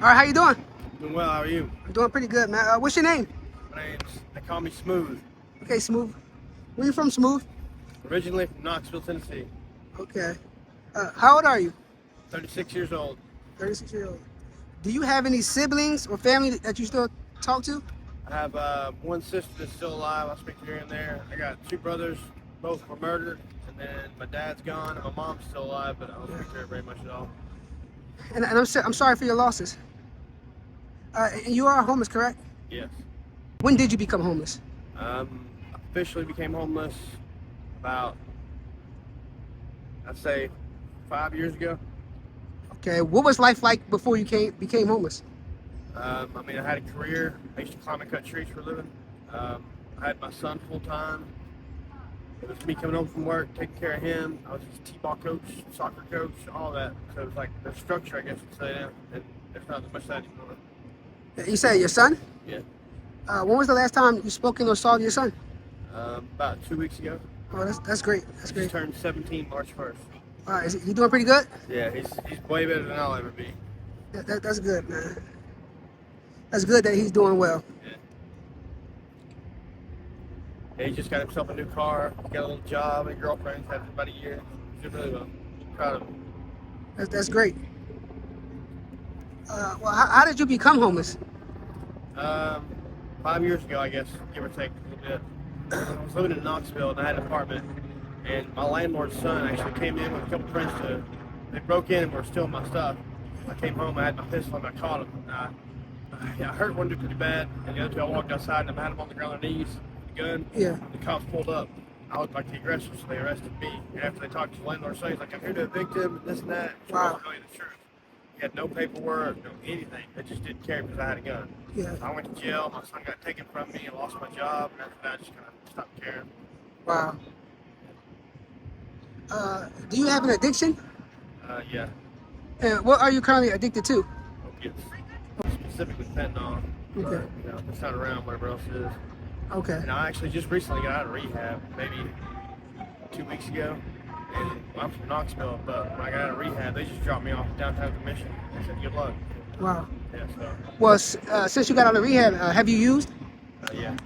All right, how you doing? Doing well, how are you? I'm doing pretty good, man. What's your name? They call me Smooth. Okay, Smooth. Where you from, Smooth? Originally from Knoxville, Tennessee. Okay. How old are you? 36 years old. 36 years old. Do you have any siblings or family that you still talk to? I have one sister that's still alive. I speak to her in there. I got two brothers, both were murdered, and then my dad's gone, and my mom's still alive, but I don't speak to her very much at all. And I'm sorry for your losses. And you are homeless, correct? Yes. When did you become homeless? Officially became homeless about, I'd say, 5 years ago. Okay, what was life like before you became homeless? I had a career. I used to climb and cut trees for a living. I had my son full time. It was me coming home from work, taking care of him. I was his t-ball coach, soccer coach, all that. So it was like the structure, I guess you'd say now. And there's not much of that anymore. You say your son? Yeah. When was the last time you spoken or saw your son? About 2 weeks ago. Oh, that's great. That's He great. turned 17 March 1st. All right, he doing pretty good? Yeah, he's way better than I'll ever be. That's good, man. That's good that he's doing well. Yeah, he just got himself a new car. He got a little job. A girlfriend. Had about a year. He's doing really well. Proud of him. That's great. Well, how did you become homeless? 5 years ago, I guess, give or take a little bit. I was living in Knoxville and I had an apartment, and my landlord's son actually came in with a couple friends they broke in and were stealing my stuff. I came home, I had my pistol and I caught him. I hurt one dude pretty bad, and the other two I walked outside and I had him on the ground on their knees with a gun. Yeah. The cops pulled up. I looked like the aggressor, so they arrested me. And after they talked to the landlord's son, he's like, I'm here to evict him, and this and that. So I wasn't really the truth. He had no paperwork, no anything. They just didn't care because I had a gun. Yeah. I went to jail. My son got taken from me. I lost my job. And after that, I just kind of stopped caring. Wow. Do you have an addiction? Yeah. And what are you currently addicted to? Opiates. Specifically fentanyl. Okay. It's not around whatever else it is. Okay. And I actually just recently got out of rehab, maybe 2 weeks ago. And I'm from Knoxville, but when I got out of rehab, they just dropped me off downtown Commission. They said, good luck. Wow. Yeah, so. Well, since you got out of rehab, have you used? Yeah.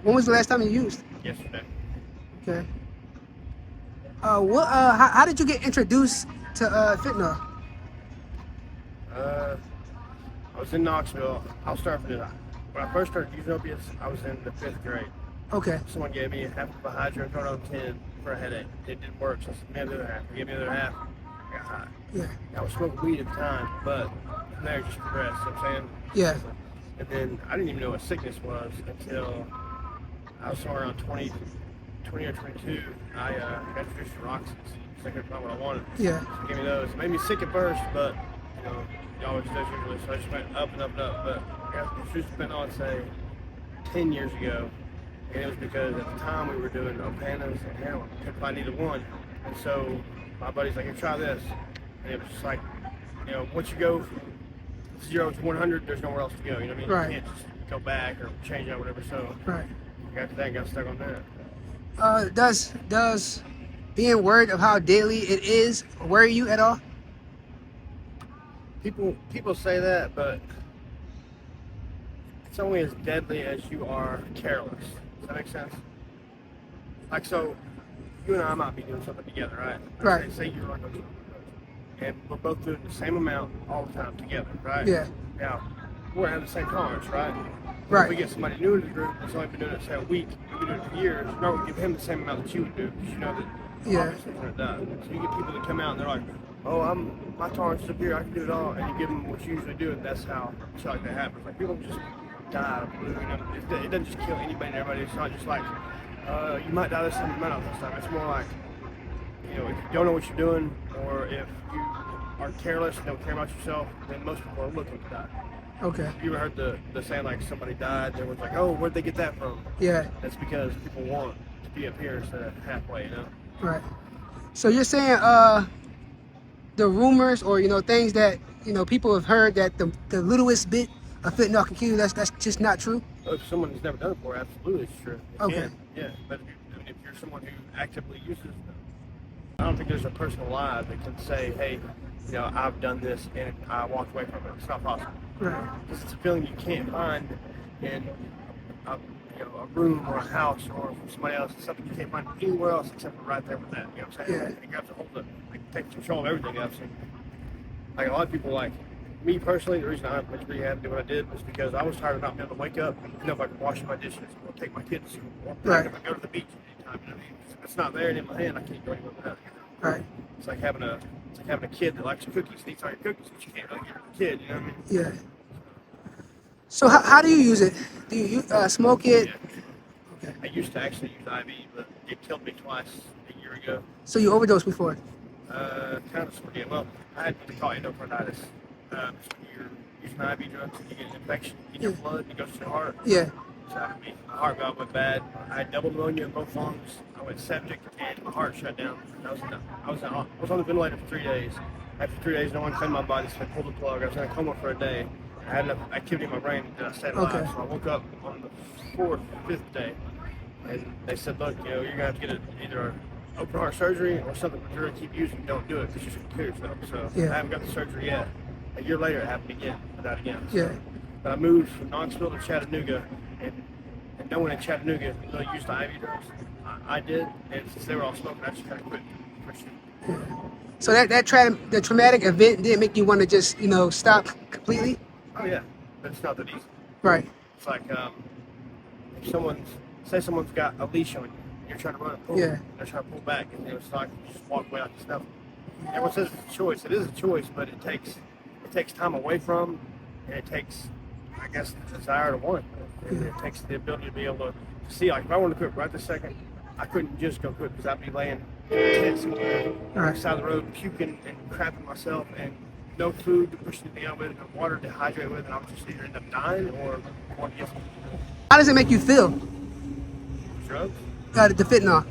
When was the last time you used? Yesterday. Okay. How did you get introduced to fentanyl? I was in Knoxville. I'll start from this. When I first started using opiates, I was in the 5th grade. Okay. Someone gave me half of a hydrocodone 10 for a headache. It didn't work, so I said, give me the other half. He gave me the other half. I got high. Yeah. I was smoking weed at the time, but from there it just progressed, you know what I'm saying? Yeah. And then I didn't even know what sickness was until I was somewhere around 20 or 22. I got introduced to Roxy's. So I couldn't find what I wanted. Yeah. So they gave me those. It made me sick at first, but it always does usually. So I just went up and up and up. But I got introduced to fentanyl, I'd say, 10 years ago. And it was because at the time we were doing Opanas and heroin. Couldn't find either one. And so my buddy's like, here, try this. And it was just like, once you go from 0 to 100, there's nowhere else to go. You know what I mean? Right. You can't just go back or change out whatever. So Right. after that, got stuck on that. Does being worried of how deadly it is worry you at all? People say that, but it's only as deadly as you are careless. Does that make sense? Like, so you and I might be doing something together, right? Right. Say you're like, and we're both doing the same amount all the time together, right? Yeah. Now, we're having the same tolerance, right? Right. If we get somebody new in the group that's only been doing it, say, a week, we've been doing it for years, no, we give him the same amount that you would do, because you know that obviously he's going to die. So you get people that come out and they're like, oh, my tolerance is up here, I can do it all, and you give them what you usually do, and that's how shit like that happens. Like, people just die out of blue, it doesn't just kill anybody and everybody. It's not just like, you might die this time, you might not this time. It's more like, if you don't know what you're doing, or if you are careless and don't care about yourself, then most people are looking to die. Okay. You ever heard the saying, like, somebody died, and everyone's like, oh, where'd they get that from? Yeah. That's because people want to be up here instead of halfway, Right. So you're saying the rumors or things that people have heard that the littlest bit of fentanyl can kill you, that's just not true? Well, if someone has never done it before, absolutely it's true. It Okay. can, yeah. But if you're someone who actively uses them, I don't think there's a person alive that can say, hey, you know, I've done this and I walked away from it. It's not possible. Right. Because it's a feeling you can't find in a, a room or a house or from somebody else. It's something you can't find anywhere else except for right there with that. You know what I'm saying? Yeah. And you have to hold it, like, take control of everything else. And, like a lot of people, like me personally, the reason I went to rehab and did what I did was because I was tired of not being able to wake up and know if I could wash my dishes or take my kids to school or Right. if I go to the beach anytime. You know what I mean? If it's not there and in my hand, I can't go anywhere without it. Right. It's like having a kid that likes cookies and eats all your cookies, but you can't really give a kid. You know what I mean? Yeah. So how do you use it? Do you smoke it? Yeah. Okay. I used to actually use IV, but it killed me twice a year ago. So you overdosed before? Kind of sort of. Well, I had what they call endocarditis. It's when you're using IV drugs and you get an infection in your blood and it goes to your heart. Yeah. So my heart valve went bad. I had double pneumonia in both lungs. I went septic and my heart shut down. I was on the ventilator for 3 days. After 3 days, no one cleaned my body, so they pulled the plug. I was in a coma for a day. I had enough activity in my brain that I stayed alive. Okay. So I woke up on the 4th, 5th day, and they said, look, you know, you're gonna have to get either open heart surgery or something. If you're gonna keep using, don't do it because you're gonna kill yourself. So Yeah. I haven't got the surgery yet. A year later, it happened again. I died again. So, Yeah. but I moved from Knoxville to Chattanooga, and no one in Chattanooga really used the IV drugs. I did, and since they were all smoking, I just kind of quit. Yeah. So the traumatic event didn't make you want to just stop completely? Oh yeah, but it's not that easy. Right. It's like if someone's got a leash on you, and you're trying to run and pull, Yeah. they're trying to pull back, and it's like you just walk away like it's nothing. Everyone says it's a choice. It is a choice, but it takes time away from, and it takes, I guess, the desire to want it. And it takes the ability to be able to see. Like if I wanted to quit right this second, I couldn't just go quit because I'd be laying in a tent somewhere on the side of the road, puking and crapping myself, and no food to push anything out with, no water to hydrate with, and I would just either end up dying or want to get some How does it make you feel? drugs. The fentanyl.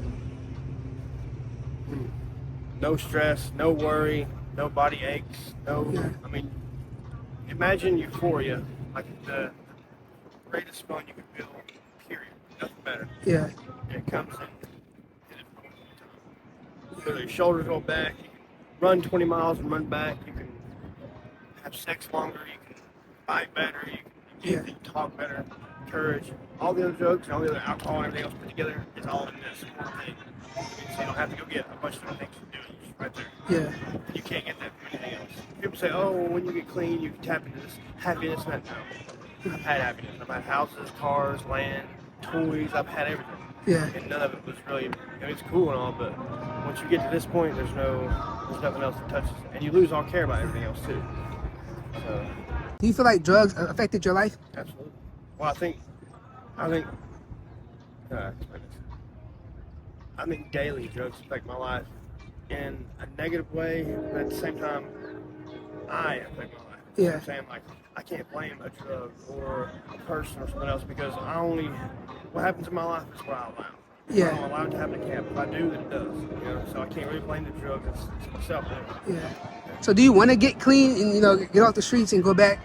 No stress, no worry, no body aches, no. Yeah. I mean, imagine euphoria, like the greatest fun you could feel. Period. Nothing better. Yeah. And it comes in. Your shoulders go back. You can run 20 miles and run back. You can have sex longer. You can fight better. You can talk better. Courage. All the other drugs and all the other alcohol and everything else put together is all in this one thing. So you don't have to go get a bunch of different things to do it. It's just right there. Yeah. And you can't get that from anything else. People say, oh, when you get clean, you can tap into this happiness. And that. No. I've had happiness. I've had houses, cars, land, toys. I've had everything. Yeah. And none of it was really, I mean, it's cool and all, but once you get to this point, there's nothing else that touches it. And you lose all care about everything else too. So, Do you feel like drugs affected your life? absolutely. Well, I think daily drugs affect my life in a negative way, but at the same time, I affect my life. You know what I'm saying? Like, I can't blame a drug or a person or something else because what happens in my life is what I allow. Yeah. I'm allowed to have an account. If I do, then it does. You know, so I can't really blame the drugs. It's myself. Yeah. So do you want to get clean and get off the streets and go back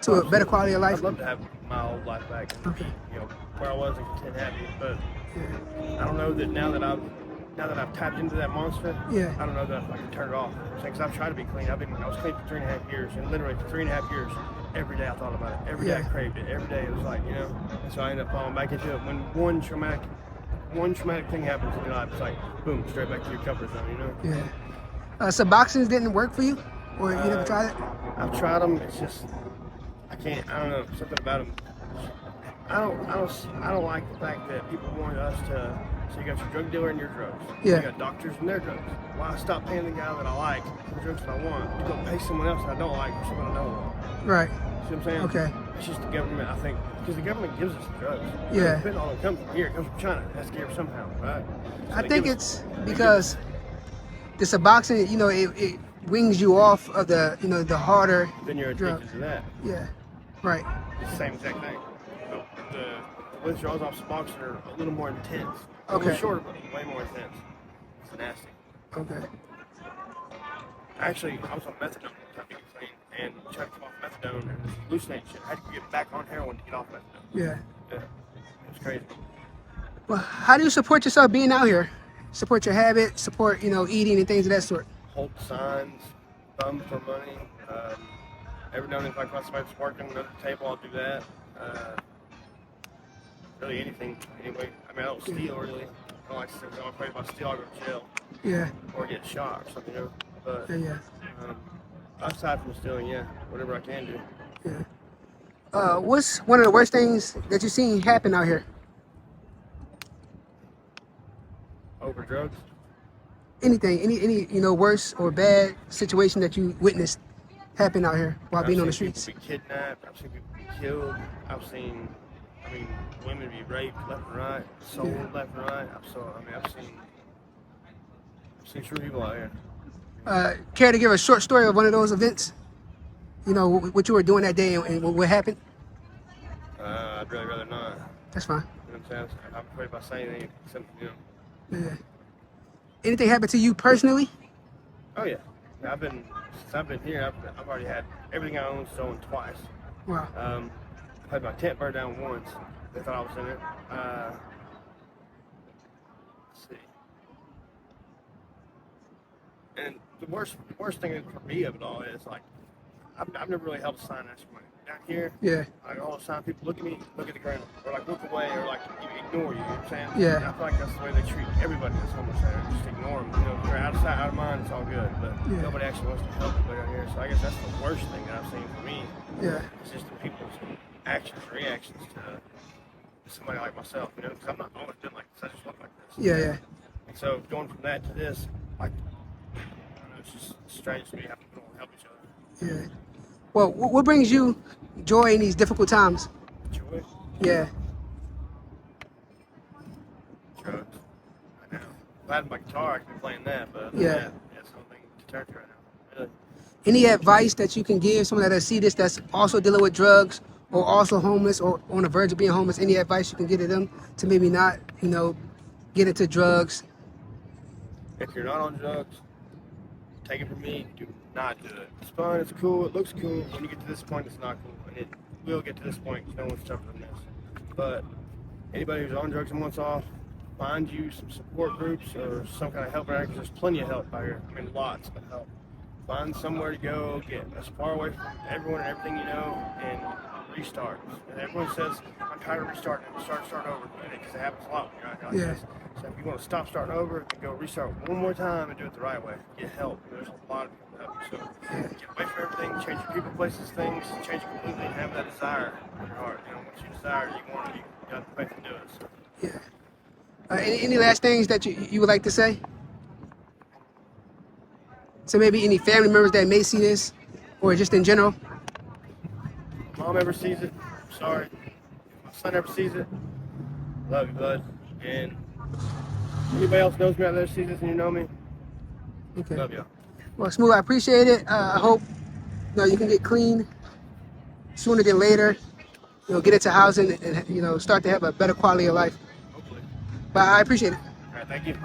to a better quality of life? I'd love to have my old life back and be, where I was and content happy. But I don't know that now that I've tapped into that monster, I don't know that I can turn it off. Because I've tried to be clean. I was clean for 3.5 years, and literally for 3.5 years, every day I thought about it. Every day I craved it. Every day it was like, and so I ended up falling back into it. When one traumatic thing happens in your life, it's like, boom, straight back to your comfort zone, Yeah. Suboxones didn't work for you? Or you never tried it? I've tried them. It's just, I don't know, something about them. I don't like the fact that people want us to, so you got your drug dealer and your drugs. Yeah. You got doctors and their drugs. Why stop paying the guy that I like for the drugs that I want to go pay someone else that I don't like for something I don't want? Right. See what I'm saying? Okay. It's just the government, I think, because the government gives us the drugs. Yeah. The fentanyl that comes from here, it comes from China. It has to get here somehow, right? So I they think give it's because the Suboxone, it wings you off of the harder then you're addicted drug. to that. Yeah. Right. It's the same exact thing. The withdrawals off Suboxone are a little more intense. A Okay. little shorter, but way more intense. It's nasty. Okay. Actually, I was on methadone one time to get clean, and tried to come off methadone and hallucinate shit. I had to get back on heroin to get off methadone. Yeah. Yeah. It was crazy. Well, how do you support yourself being out here? support your habit, support, you know, eating and things of that sort. Hold signs, thumb for money. Every now and then, if I find somebody that's working at the table, I'll do that. Really anything, anyway. I mean, I don't steal really. I don't like to steal. If I steal, I'll go to jail. Yeah. Or get shot or something, you know. But Yeah. aside from stealing, yeah, whatever I can do. Yeah. What's one of the worst things that you've seen happen out here? Over drugs. Anything, any you know, worse or bad situation that you witnessed happen out here while being on the streets? I've seen people be kidnapped. I've seen people be killed. I've seen, women be raped left and right, sold left and right. I've seen true people out here. Care to give a short story of one of those events? You know, what you were doing that day and what happened? I'd really rather not. That's fine. You know what I'm saying? I'm afraid about saying anything except, you know. Yeah. Anything happened to you personally? Oh yeah. Since I've been here, I've already had everything I own stolen twice. Wow. I had my tent burned down once. They thought I was in it. Let's see. And the worst thing for me of it all is like I've never really held a sign that's money. Down here, Yeah. like all the time people look at me, look at the ground, or like look away, or like ignore you. You know what I'm saying? Yeah. And I feel like that's the way they treat everybody that's homeless. They just ignore them. You know, if they're out of sight, out of mind, it's all good. But nobody actually wants to help anybody out here. So I guess that's the worst thing that I've seen for me. Yeah. It's just the people's actions, reactions to somebody like myself. You know, because I'm not always been like this. I just look like this. Yeah. And so going from that to this, like, I don't know, it's just strange to me how people don't help each other. Yeah. Well, what brings you joy in these difficult times? Joy, Yeah. drugs. I know. If I had my guitar, I could be playing that, but Yeah. That's the only thing to turn to right now. Really. Any advice that you can give someone that see this that's also dealing with drugs or also homeless or on the verge of being homeless? Any advice you can give to them to maybe not, you know, get into drugs? If you're not on drugs, take it from me, do not do it. It's fun, it's cool, it looks cool. When you get to this point, it's not cool. And it will get to this point because no one's tougher than this. But anybody who's on drugs and wants off, find you some support groups or some kind of help around, because there's plenty of help out here. I mean, lots of help. Find somewhere to go, get as far away from everyone and everything you know, and restart. And everyone says, I'm tired of restarting, start over, because it happens a lot when you're out here like this. So if you want to stop starting over, then go restart one more time and do it the right way. Get help. There's a lot of people that help you. So get away from everything, change your people, places, things, change it completely, and have that desire in your heart. You know, once you desire it, you want it, you got the faith to do it. So. Yeah. Any last things that you would like to say? So maybe any family members that may see this, or just in general? Mom ever sees it, I'm sorry. If my son ever sees it, love you, bud. And anybody else knows me out there sees this and you know me, Okay. love y'all. Well, Smooth, I appreciate it. I hope you can get clean sooner than later. Get into housing and start to have a better quality of life. Hopefully. But I appreciate it. All right, thank you.